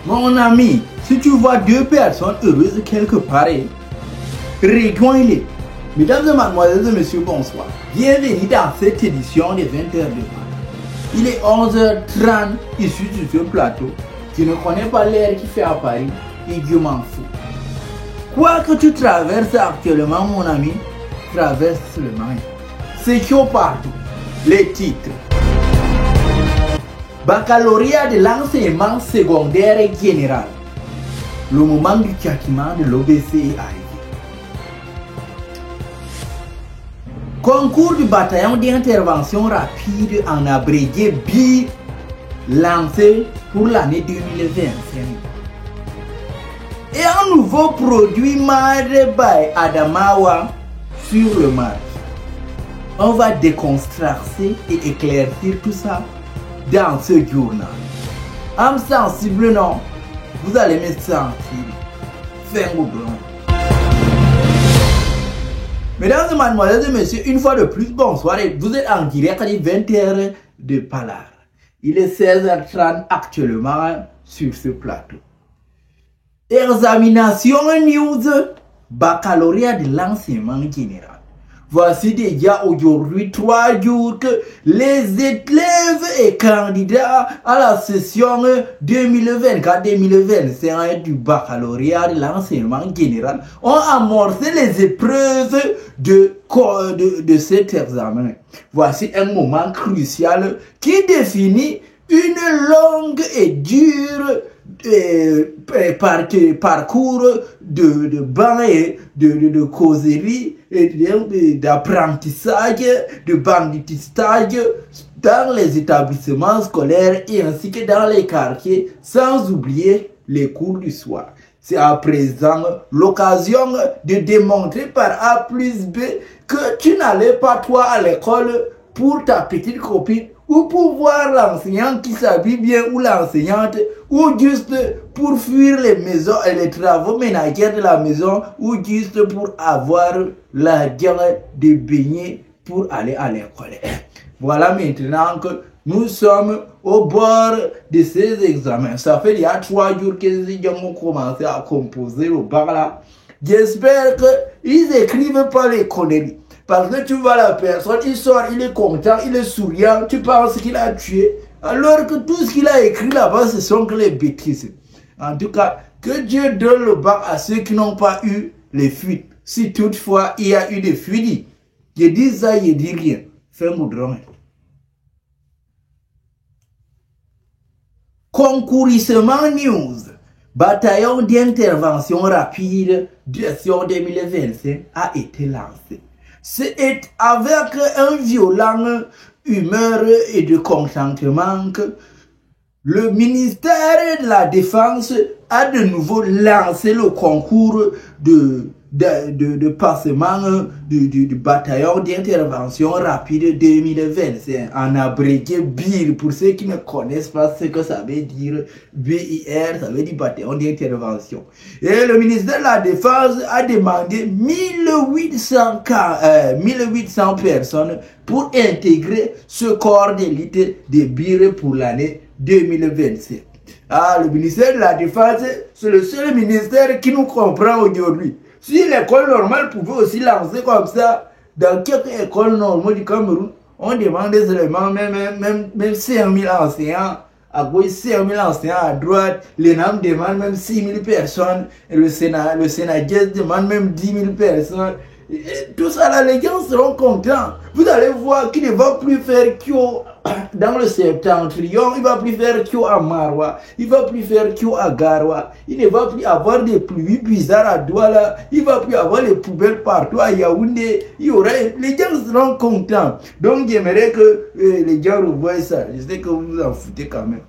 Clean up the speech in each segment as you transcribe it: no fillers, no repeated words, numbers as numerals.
Mon ami, si tu vois deux personnes heureuses quelque part, rejoins-les. Mesdames et mademoiselles et messieurs, bonsoir. Bienvenue dans cette édition des 20h de Paris. Il est 11h30 ici sur ce plateau. Tu ne connais pas l'air qui fait à Paris et Dieu m'en fout. Quoi que tu traverses actuellement, mon ami, traverse seulement. C'est chaud partout. Les titres. Baccalauréat de l'enseignement secondaire et général. Le moment du châtiment de l'OBC est arrivé. Concours du bataillon d'intervention rapide en abrégé BIR lancé pour l'année 2025. Et un nouveau produit Made by Adamawa sur le marché. On va décontracter et éclaircir tout ça dans ce journal. Âme sensible, non? Vous allez me sentir. Fin ou blanc. Mesdames et mademoiselles et messieurs, une fois de plus, bonsoir. Vous êtes en direct à 20h de Palar. Il est 16h30 actuellement sur ce plateau. Examination news, baccalauréat de l'enseignement général. Voici déjà aujourd'hui 3 jours que les élèves et candidats à la session 2024-2025 du baccalauréat de l'enseignement général ont amorcé les épreuves de cet examen. Voici un moment crucial qui définit une longue et dure parcours de bancs et de causerie et d'apprentissage, de banditistage dans les établissements scolaires et ainsi que dans les quartiers, sans oublier les cours du soir. C'est à présent l'occasion de démontrer par A plus B que tu n'allais pas toi à l'école pour ta petite copine ou pour voir l'enseignant qui s'habille bien ou l'enseignante, ou juste pour fuir les maisons et les travaux ménagers de la maison, ou juste pour avoir l'argent de baigner pour aller à l'école. Voilà maintenant que nous sommes au bord de ces examens. Ça fait il y a 3 jours que les gens ont commencé à composer le bac là. J'espère qu'ils n'écrivent pas les conneries. Parce que tu vois la personne, il sort, il est content, il est souriant, tu penses qu'il a tué. Alors que tout ce qu'il a écrit là-bas, ce sont que les bêtises. En tout cas, que Dieu donne le bac à ceux qui n'ont pas eu les fuites. Si toutefois il y a eu des fuites, je dis ça, je dis rien. Fais moudron. Concourissement news. Bataillon d'intervention rapide direction 2025 a été lancé. C'est avec un violent humeur et de contentement que le ministère de la Défense a de nouveau lancé le concours de passement du bataillon d'intervention rapide 2025 en abrégé BIR. Pour ceux qui ne connaissent pas ce que ça veut dire, BIR, ça veut dire bataillon d'intervention. Et le ministère de la Défense a demandé 1800 personnes pour intégrer ce corps d'élite de BIR pour l'année 2027. Ah, le ministère de la Défense, c'est le seul ministère qui nous comprend aujourd'hui. Si l'école normale pouvait aussi lancer comme ça, dans quelques écoles normales du Cameroun, on demandait seulement même 5000 enseignants, à gauche 5000 enseignants, à droite, l'ENAM demande même 6000 personnes, et le Sénat demande même 10 000 personnes. Et tout ça là, les gens seront contents. Vous allez voir qu'il ne va plus faire Kyo dans le septentrion, il ne va plus faire Kyo à Marwa, il ne va plus faire Kyo à Garwa, il ne va plus avoir des pluies bizarres à Douala, il ne va plus avoir les poubelles partout à Yaoundé. Les gens seront contents. Donc j'aimerais que les gens revoient ça. Je sais que vous vous en foutez quand même.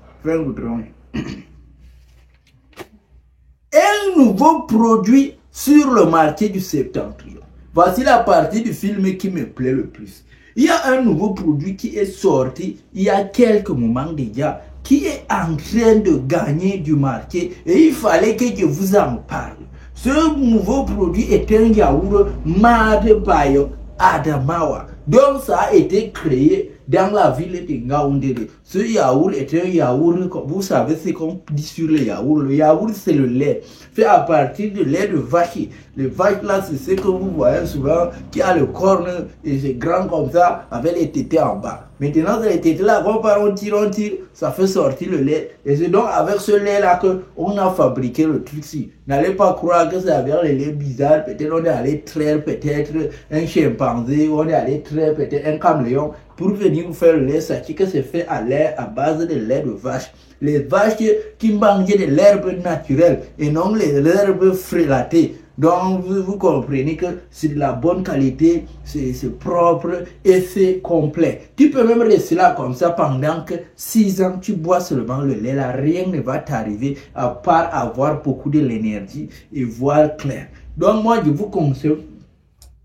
Un nouveau produit sur le marché du septentrion. Voici la partie du film qui me plaît le plus. Il y a un nouveau produit qui est sorti il y a quelques moments déjà, qui est en train de gagner du marché et il fallait que je vous en parle. Ce nouveau produit est un yaourt Made by Adamawa. Donc ça a été créé dans la ville de Ngaoundéré. Ce yaourt est un yaourt, comme vous savez ce qu'on dit sur le yaourt. Le yaourt, c'est le lait, fait à partir de lait de vache. Le vache là, c'est ce que vous voyez souvent, qui a le corne, et c'est grand comme ça, avec les tétés en bas. Maintenant, les tétés là, on tire, ça fait sortir le lait. Et c'est donc avec ce lait là qu'on a fabriqué le truc-ci. N'allez pas croire que c'est avec les laits bizarres. Peut-être on est allé traire peut-être un chimpanzé, on est allé traire peut-être un caméléon pour venir vous faire le lait. Sachez que c'est fait à base de lait de vache. Les vaches qui mangeaient de l'herbe naturelle et non les herbes frélatées. Donc vous comprenez que c'est de la bonne qualité, c'est propre et c'est complet. Tu peux même rester là comme ça pendant que 6 ans, tu bois seulement le lait là, rien ne va t'arriver à part avoir beaucoup de l'énergie et voir clair. Donc moi je vous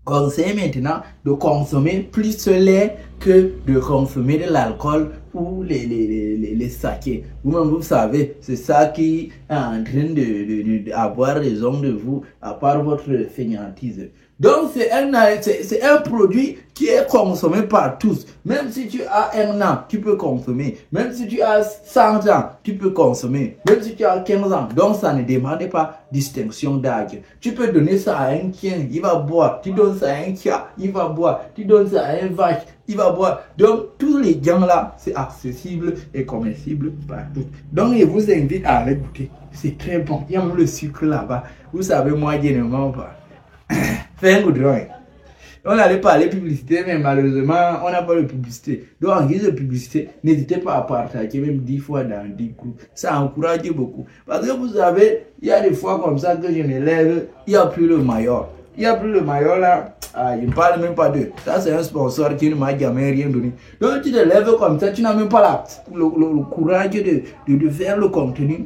conseille maintenant de consommer plus ce lait que de consommer de l'alcool ou les sakés. Vous-même, vous savez, c'est ça qui est en train d'avoir raison de vous, à part votre fainéantise. Donc, c'est un produit qui est consommé par tous. Même si tu as 1 an, tu peux consommer. Même si tu as 100 ans, tu peux consommer. Même si tu as 15 ans. Donc, ça ne demande pas distinction d'âge. Tu peux donner ça à un chien, il va boire. Tu donnes ça à un chat, il va boire. Tu donnes ça à un vache, il va boire. Donc, tous les gens là, c'est accessible et comestible partout. Donc, je vous invite à aller goûter. C'est très bon. Il y a même le sucre là-bas. Vous savez, moi, je ne mange pas. Fais un goudron. On allait parler publicité, mais malheureusement, on n'a pas de publicité. Donc, en guise de publicité, n'hésitez pas à partager même 10 fois dans 10 groupes. Ça encourage beaucoup. Parce que vous savez, il y a des fois comme ça que je me lève, il n'y a plus le maillot. Il n'y a plus le maillot là. Ah, je ne parle même pas d'eux. Ça, c'est un sponsor qui ne m'a jamais rien donné. Donc, tu te lèves comme ça, tu n'as même pas le courage de faire le contenu.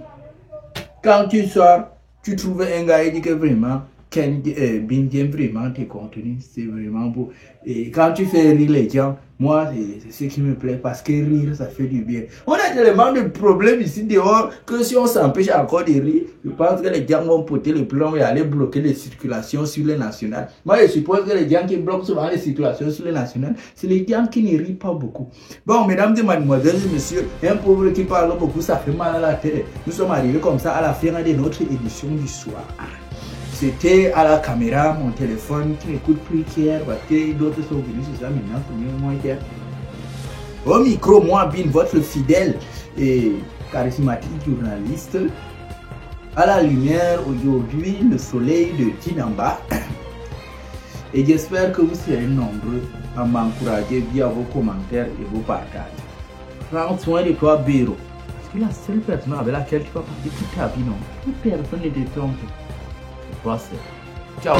Quand tu sors, tu trouves un gars qui dit que vraiment, bien vraiment tes contenus, c'est vraiment beau. Et quand tu fais rire les gens, moi c'est ce qui me plaît parce que rire ça fait du bien. On a tellement de problèmes ici dehors que si on s'empêche encore de rire, je pense que les gens vont poter le plomb et aller bloquer les circulations sur les nationales. Moi je suppose que les gens qui bloquent souvent les circulations sur les nationales, c'est les gens qui ne rient pas beaucoup. Bon, mesdames et mademoiselles et messieurs, un pauvre qui parle beaucoup, ça fait mal à la tête. Nous sommes arrivés comme ça à la fin de notre édition du soir. C'était à la caméra, mon téléphone qui n'écoute plus qu'hier parce que d'autres sont venus sur ça maintenant, c'est mieux moins hier. Au micro, moi, Bin, votre fidèle et charismatique journaliste. À la lumière, aujourd'hui, le soleil de Tinamba. Et j'espère que vous serez nombreux à m'encourager via vos commentaires et vos partages. Prends soin de toi, Béro. C'est la seule personne avec laquelle tu vas passer toute ta vie, non? Toute personne ne te trompe. Ciao.